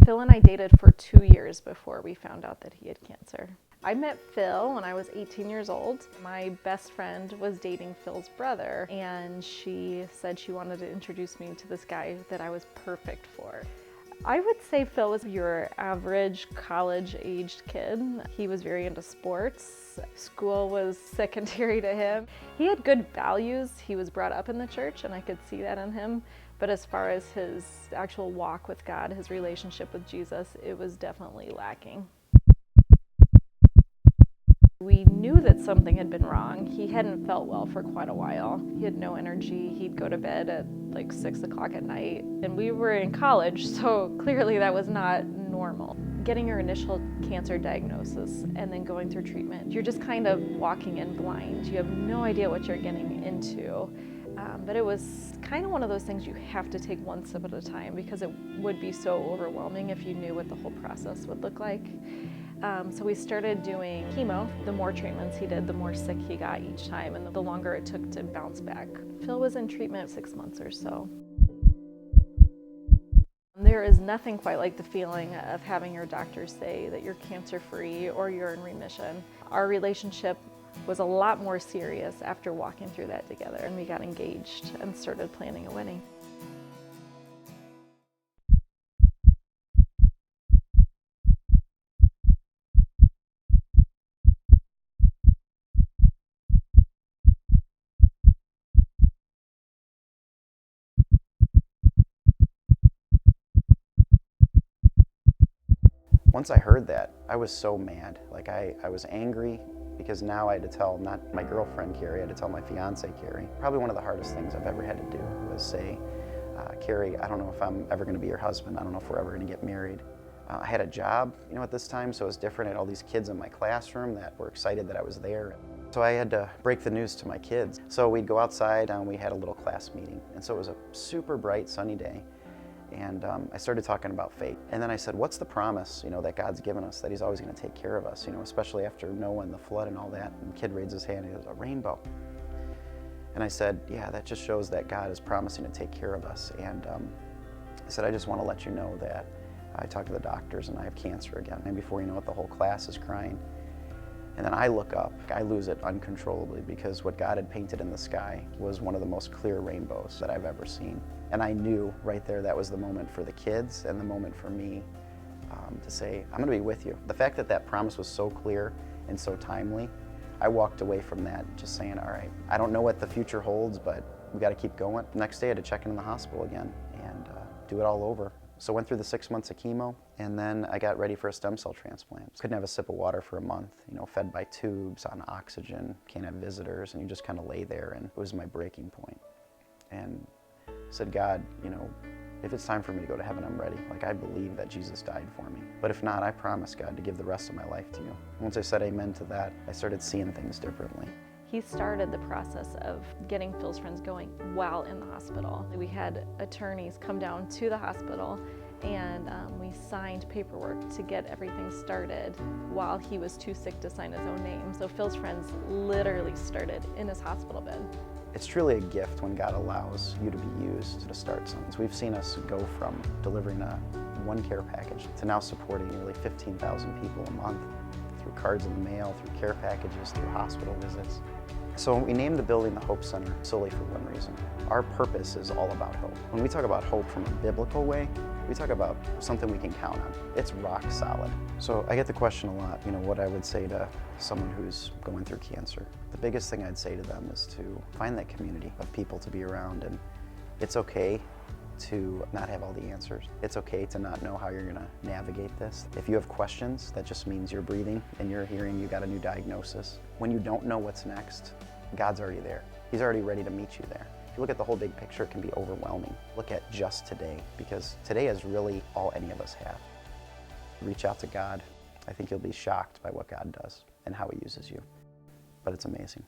Phil and I dated for 2 years before we found out that he had cancer. I met Phil when I was 18 years old. My best friend was dating Phil's brother, and she said she wanted to introduce me to this guy that I was perfect for. I would say Phil was your average college-aged kid. He was very into sports. School was secondary to him. He had good values. He was brought up in the church, and I could see that in him. But as far as his actual walk with God, his relationship with Jesus, it was definitely lacking. We knew that something had been wrong. He hadn't felt well for quite a while. He had no energy. He'd go to bed at like 6 o'clock at night. And we were in college, so clearly that was not normal. Getting your initial cancer diagnosis and then going through treatment, you're just kind of walking in blind. You have no idea what you're getting into. But it was kind of one of those things you have to take one step at a time, because it would be so overwhelming if you knew what the whole process would look like. So we started doing chemo. The more treatments he did, the more sick he got each time, and the longer it took to bounce back. Phil was in treatment 6 months or so. There is nothing quite like the feeling of having your doctor say that you're cancer-free or you're in remission. Our relationship was a lot more serious after walking through that together, and we got engaged and started planning a wedding. Once I heard that, I was so mad. Like I was angry because now I had to tell, not my girlfriend Carrie, I had to tell my fiance Carrie. Probably one of the hardest things I've ever had to do was say, Carrie, I don't know if I'm ever going to be your husband. I don't know if we're ever going to get married. I had a job, at this time, so it was different. I had all these kids in my classroom that were excited that I was there. So I had to break the news to my kids. So we'd go outside and we had a little class meeting. And so it was a super bright, sunny day. And I started talking about faith. And then I said, what's the promise, that God's given us, that He's always going to take care of us, especially after Noah and the flood and all that. And the kid raised his hand and he goes, a rainbow. And I said, yeah, that just shows that God is promising to take care of us. And I said, I just want to let you know that I talked to the doctors and I have cancer again. And before you know it, the whole class is crying. And then I look up, I lose it uncontrollably, because what God had painted in the sky was one of the most clear rainbows that I've ever seen. And I knew right there that was the moment for the kids and the moment for me to say, I'm going to be with you. The fact that that promise was so clear and so timely, I walked away from that just saying, all right, I don't know what the future holds, but we got to keep going. The next day I had to check into the hospital again and do it all over. So I went through the 6 months of chemo, and then I got ready for a stem cell transplant. Couldn't have a sip of water for a month, fed by tubes, on oxygen, can't have visitors, and you just kind of lay there, and it was my breaking point. And I said, God, if it's time for me to go to heaven, I'm ready. Like, I believe that Jesus died for me. But if not, I promise, God, to give the rest of my life to you. Once I said amen to that, I started seeing things differently. He started the process of getting Phil's friends going while in the hospital. We had attorneys come down to the hospital, and we signed paperwork to get everything started while he was too sick to sign his own name. So Phil's friends literally started in his hospital bed. It's truly a gift when God allows you to be used to start something. So we've seen us go from delivering a one care package to now supporting nearly 15,000 people a month through cards in the mail, through care packages, through hospital visits. So we named the building the Hope Center solely for one reason. Our purpose is all about hope. When we talk about hope from a biblical way, we talk about something we can count on. It's rock solid. So I get the question a lot, what I would say to someone who's going through cancer. The biggest thing I'd say to them is to find that community of people to be around, and it's okay to not have all the answers. It's okay to not know how you're going to navigate this. If you have questions, that just means you're breathing and you're hearing you got a new diagnosis. When you don't know what's next, God's already there. He's already ready to meet you there. If you look at the whole big picture, it can be overwhelming. Look at just today, because today is really all any of us have. Reach out to God. I think you'll be shocked by what God does and how He uses you. But it's amazing.